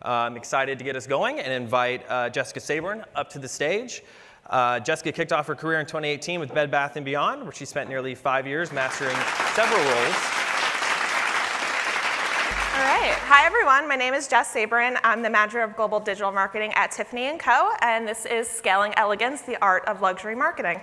I'm excited to get us going and invite Jessica Saborn up to the stage. Jessica kicked off her career in 2018 with Bed Bath & Beyond, where she spent nearly 5 years mastering several roles. All right. Hi, everyone. My name is Jess Saborn. I'm the manager of global digital marketing at Tiffany & Co., and this is Scaling Elegance, the art of luxury marketing.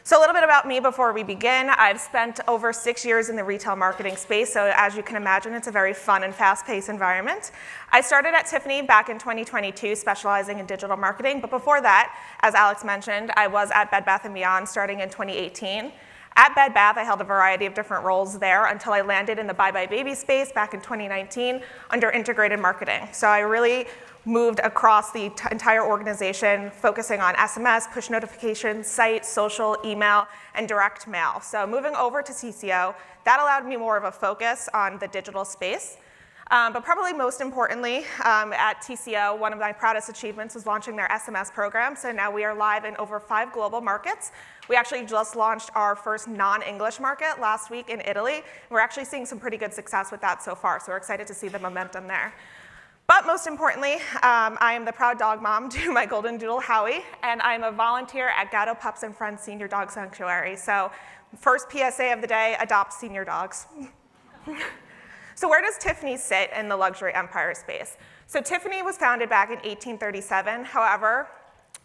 So a little bit about me before we begin. I've spent over 6 years in the retail marketing space, so as you can imagine, it's a very fun and fast-paced environment. I started at Tiffany back in 2022, specializing in digital marketing, but before that, as Alex mentioned, I was at Bed Bath & Beyond starting in 2018. At Bed Bath, I held a variety of different roles there until I landed in the Bye Bye Baby space back in 2019 under integrated marketing. So I really moved across the entire organization, focusing on SMS, push notifications, site, social, email, and direct mail. So moving over to TCO, that allowed me more of a focus on the digital space. But probably most importantly, at TCO, one of my proudest achievements was launching their SMS program. So now we are live in over 5 global markets. We actually just launched our first non-English market last week in Italy. We're actually seeing some pretty good success with that so far, so we're excited to see the momentum there. But most importantly, I am the proud dog mom to my golden doodle, Howie, and I'm a volunteer at Gatto Pups and Friends Senior Dog Sanctuary. So first PSA of the day, adopt senior dogs. So where does Tiffany sit in the luxury empire space? So Tiffany was founded back in 1837. However,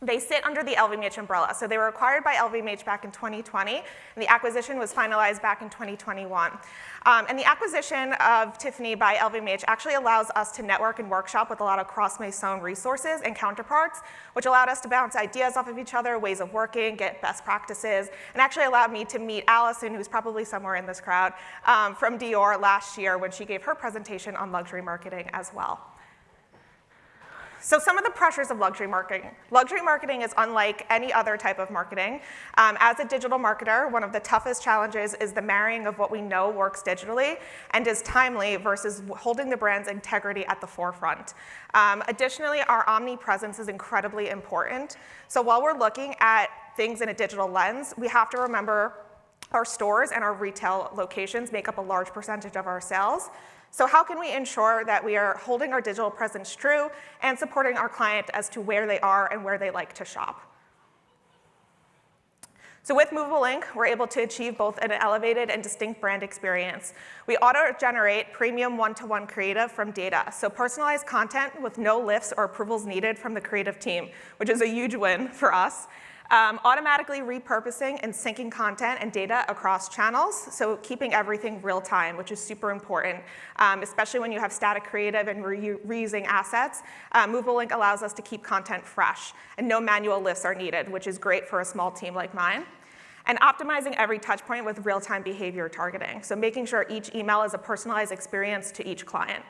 they sit under the LVMH umbrella. So they were acquired by LVMH back in 2020, and the acquisition was finalized back in 2021. And the acquisition of Tiffany by LVMH actually allows us to network and workshop with a lot of cross-Maison resources and counterparts, which allowed us to bounce ideas off of each other, ways of working, get best practices, and actually allowed me to meet Allison, who's probably somewhere in this crowd, from Dior last year when she gave her presentation on luxury marketing as well. So some of the pressures of luxury marketing. Luxury marketing is unlike any other type of marketing. As a digital marketer, one of the toughest challenges is the marrying of what we know works digitally and is timely versus holding the brand's integrity at the forefront. Additionally, our omnipresence is incredibly important. So while we're looking at things in a digital lens, we have to remember our stores and our retail locations make up a large percentage of our sales. So how can we ensure that we are holding our digital presence true and supporting our client as to where they are and where they like to shop? So with Movable Inc., we're able to achieve both an elevated and distinct brand experience. We auto-generate premium one-to-one creative from data, so personalized content with no lifts or approvals needed from the creative team, which is a huge win for us. Automatically repurposing and syncing content and data across channels, so keeping everything real time, which is super important, especially when you have static creative and reusing assets. Movable Inc. allows us to keep content fresh, and no manual lifts are needed, which is great for a small team like mine. And optimizing every touch point with real-time behavior targeting, so making sure each email is a personalized experience to each client.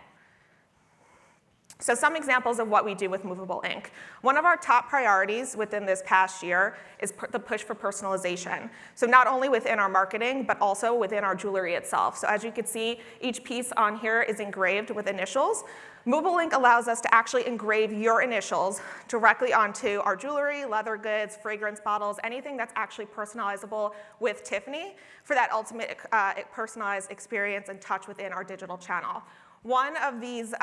So some examples of what we do with Movable Inc. One of our top priorities within this past year is the push for personalization. So not only within our marketing, but also within our jewelry itself. So as you can see, each piece on here is engraved with initials. Movable Inc. allows us to actually engrave your initials directly onto our jewelry, leather goods, fragrance bottles, anything that's actually personalizable with Tiffany for that ultimate personalized experience and touch within our digital channel. One of these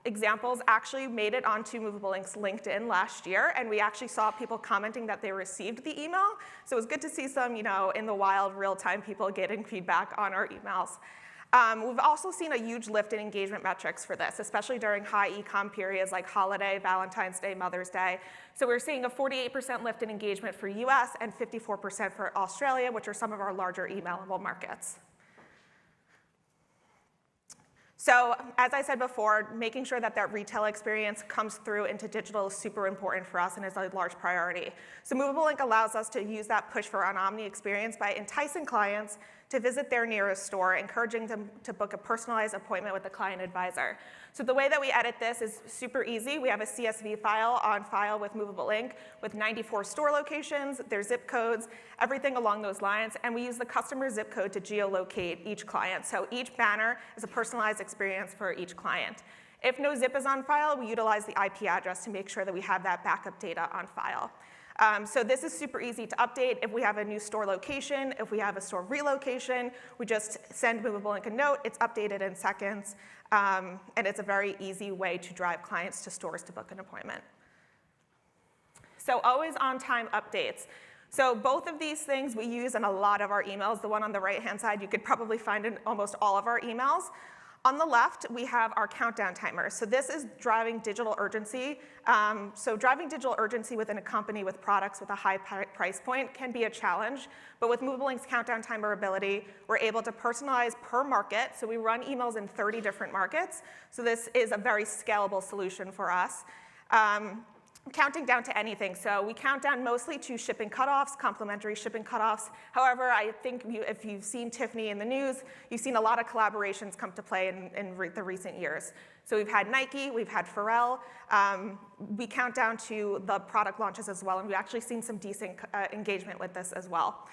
examples actually made it onto Movable Inc.'s LinkedIn last year, and we actually saw people commenting that they received the email. So it was good to see some, in the wild, real-time people getting feedback on our emails. We've also seen a huge lift in engagement metrics for this, especially during high e-com periods like holiday, Valentine's Day, Mother's Day. So we're seeing a 48% lift in engagement for US and 54% for Australia, which are some of our larger emailable markets. So as I said before, making sure that that retail experience comes through into digital is super important for us and is a large priority. So Movable Inc. allows us to use that push for an omni experience by enticing clients to visit their nearest store, encouraging them to book a personalized appointment with a client advisor. So the way that we edit this is super easy. We have a CSV file on file with Movable Inc. with 94 store locations, their zip codes, everything along those lines, and we use the customer zip code to geolocate each client. So each banner is a personalized experience for each client. If no zip is on file, we utilize the IP address to make sure that we have that backup data on file. So this is super easy to update. If we have a new store location, if we have a store relocation, we just send Movable Ink a note. It's updated in seconds. And it's a very easy way to drive clients to stores to book an appointment. So always on-time updates. So both of these things we use in a lot of our emails. The one on the right-hand side you could probably find in almost all of our emails. On the left, we have our countdown timer. So this is driving digital urgency. So driving digital urgency within a company with products with a high price point can be a challenge. But with Movable Ink's countdown timer ability, we're able to personalize per market. So we run emails in 30 different markets. So this is a very scalable solution for us. Counting down to anything. So we count down mostly to shipping cutoffs, complimentary shipping cutoffs. However, I think if you've seen Tiffany in the news, you've seen a lot of collaborations come to play in the recent years. So we've had Nike, we've had Pharrell. We count down to the product launches as well, and we've actually seen some decent engagement with this as well.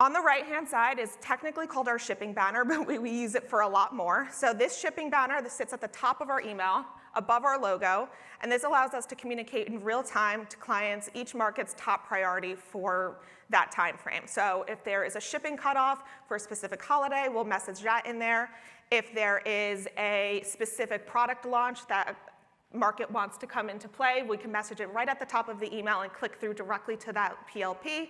On the right-hand side is technically called our shipping banner, but we use it for a lot more. So this shipping banner, this sits at the top of our email, above our logo, and this allows us to communicate in real time to clients each market's top priority for that time frame. So if there is a shipping cutoff for a specific holiday, we'll message that in there. If there is a specific product launch that market wants to come into play, we can message it right at the top of the email and click through directly to that PLP.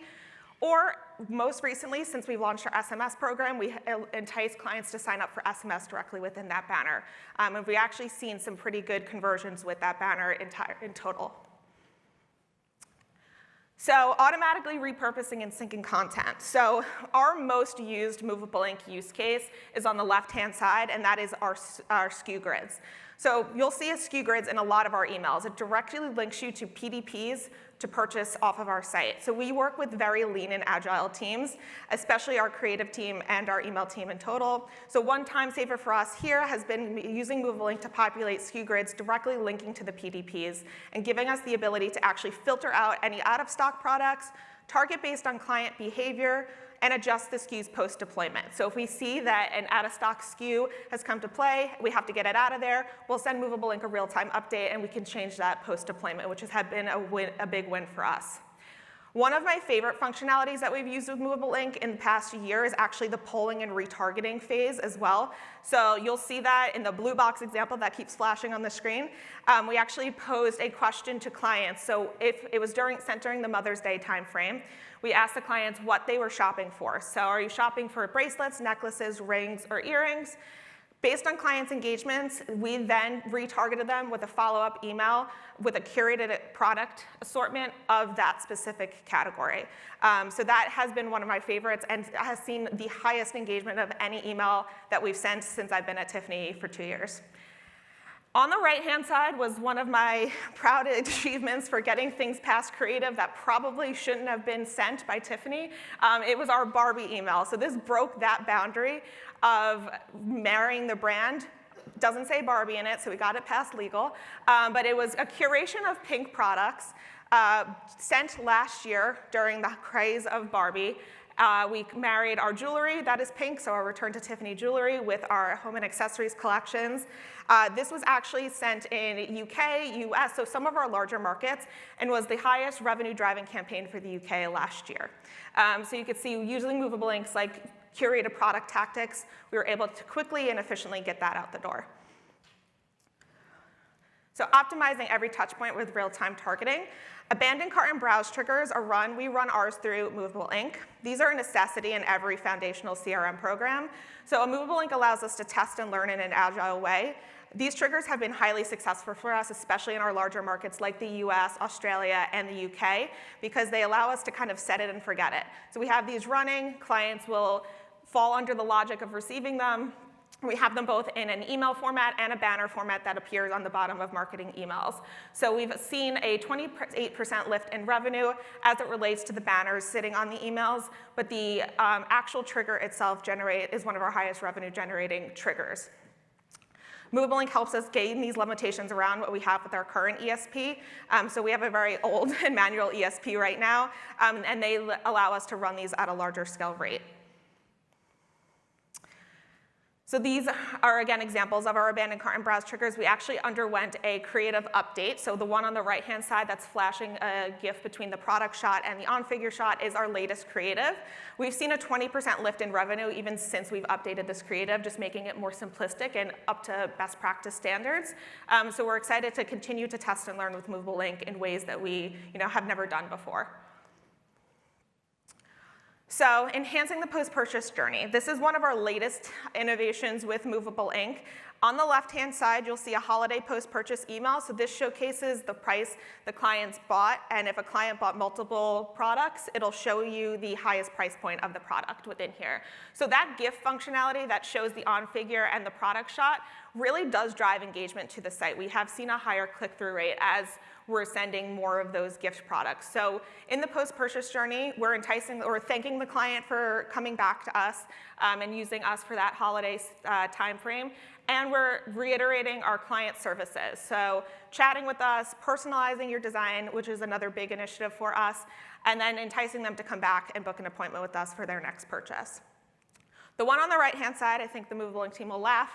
Or most recently, since we've launched our SMS program, we entice clients to sign up for SMS directly within that banner. And we've actually seen some pretty good conversions with that banner in total. So automatically repurposing and syncing content. So our most used Movable Ink use case is on the left-hand side, and that is our SKU grids. So you'll see a SKU grids in a lot of our emails. It directly links you to PDPs to purchase off of our site. So we work with very lean and agile teams, especially our creative team and our email team in total. So one time saver for us here has been using Movable Ink to populate SKU grids directly linking to the PDPs and giving us the ability to actually filter out any out-of-stock products, target based on client behavior, and adjust the SKUs post-deployment. So if we see that an out-of-stock SKU has come to play, we have to get it out of there, we'll send Movable Ink a real-time update, and we can change that post-deployment, which has been a big win for us. One of my favorite functionalities that we've used with Movable Ink in the past year is actually the polling and retargeting phase as well. So you'll see that in the blue box example that keeps flashing on the screen. We actually posed a question to clients. So if it was sent during the Mother's Day timeframe, we asked the clients what they were shopping for. So are you shopping for bracelets, necklaces, rings, or earrings? Based on clients' engagements, we then retargeted them with a follow-up email with a curated product assortment of that specific category. So that has been one of my favorites and has seen the highest engagement of any email that we've sent since I've been at Tiffany for 2 years. On the right-hand side was one of my proud achievements for getting things past creative that probably shouldn't have been sent by Tiffany. It was our Barbie email. So this broke that boundary of marrying the brand. Doesn't say Barbie in it, so we got it past legal. But it was a curation of pink products sent last year during the craze of Barbie. We married our jewelry, that is pink, so our return to Tiffany jewelry with our home and accessories collections. This was actually sent in UK, US, so some of our larger markets, and was the highest revenue driving campaign for the UK last year. So you could see using Movable Inks like curated product tactics, we were able to quickly and efficiently get that out the door. So optimizing every touch point with real-time targeting. Abandoned cart and browse triggers we run ours through Movable Ink. These are a necessity in every foundational CRM program. So a Movable Ink allows us to test and learn in an agile way. These triggers have been highly successful for us, especially in our larger markets like the US, Australia, and the UK, because they allow us to kind of set it and forget it. So we have these running, clients will fall under the logic of receiving them. We have them both in an email format and a banner format that appears on the bottom of marketing emails. So we've seen a 28% lift in revenue as it relates to the banners sitting on the emails, but the actual trigger itself is one of our highest revenue generating triggers. Movable Ink helps us gain these limitations around what we have with our current ESP. So we have a very old and manual ESP right now, and they allow us to run these at a larger scale rate. So these are, again, examples of our abandoned cart and browse triggers. We actually underwent a creative update. So the one on the right-hand side that's flashing a GIF between the product shot and the on-figure shot is our latest creative. We've seen a 20% lift in revenue even since we've updated this creative, just making it more simplistic and up to best practice standards. So we're excited to continue to test and learn with Movable Ink in ways that we have never done before. So enhancing the post-purchase journey. This is one of our latest innovations with Movable Ink. On the left-hand side, you'll see a holiday post-purchase email. So this showcases the price the clients bought, and if a client bought multiple products, it'll show you the highest price point of the product within here. So that GIF functionality that shows the on-figure and the product shot really does drive engagement to the site. We have seen a higher click-through rate as we're sending more of those gift products. So in the post-purchase journey, we're enticing or thanking the client for coming back to us and using us for that holiday time frame. And we're reiterating our client services. So chatting with us, personalizing your design, which is another big initiative for us, and then enticing them to come back and book an appointment with us for their next purchase. The one on the right-hand side, I think the Movable Ink team will laugh.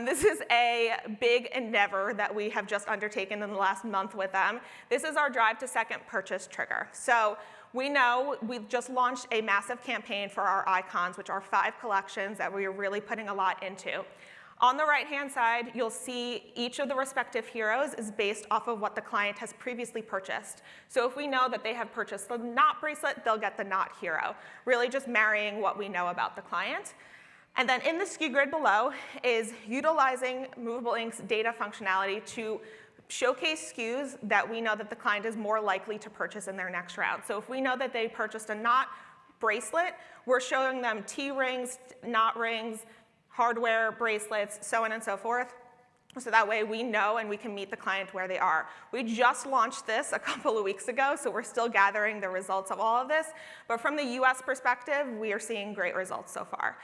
This is a big endeavor that we have just undertaken in the last month with them. This is our drive to second purchase trigger. So we know we've just launched a massive campaign for our icons, which are 5 collections that we are really putting a lot into. On the right-hand side, you'll see each of the respective heroes is based off of what the client has previously purchased. So if we know that they have purchased the knot bracelet, they'll get the knot hero, really just marrying what we know about the client. And then in the SKU grid below is utilizing Movable Ink's data functionality to showcase SKUs that we know that the client is more likely to purchase in their next round. So if we know that they purchased a knot bracelet, we're showing them T-rings, knot rings, hardware, bracelets, so on and so forth. So that way we know and we can meet the client where they are. We just launched this a couple of weeks ago, so we're still gathering the results of all of this. But from the US perspective, we are seeing great results so far.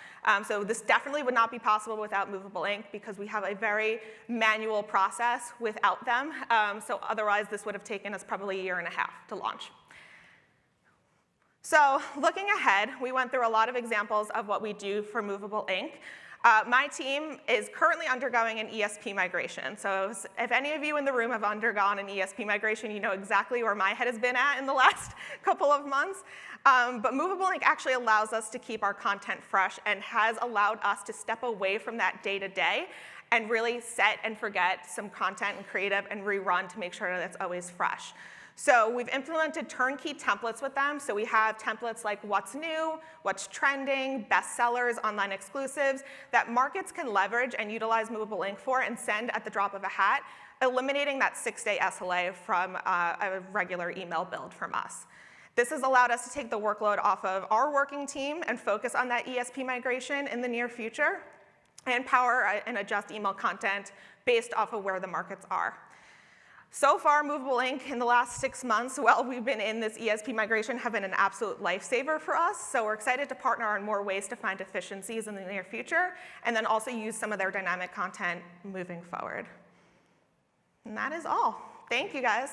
So this definitely would not be possible without Movable Ink because we have a very manual process without them. So otherwise, this would have taken us probably a year and a half to launch. So looking ahead, we went through a lot of examples of what we do for Movable Ink. My team is currently undergoing an ESP migration. So if any of you in the room have undergone an ESP migration, you know exactly where my head has been at in the last couple of months. But Movable Ink actually allows us to keep our content fresh and has allowed us to step away from that day-to-day and really set and forget some content and creative and rerun to make sure that it's always fresh. So we've implemented turnkey templates with them. So we have templates like what's new, what's trending, bestsellers, online exclusives that markets can leverage and utilize Movable Ink for and send at the drop of a hat, eliminating that 6-day SLA from a regular email build from us. This has allowed us to take the workload off of our working team and focus on that ESP migration in the near future and power and adjust email content based off of where the markets are. So far, Movable Ink in the last 6 months, while we've been in this ESP migration, have been an absolute lifesaver for us. So we're excited to partner on more ways to find efficiencies in the near future, and then also use some of their dynamic content moving forward. And that is all. Thank you, guys.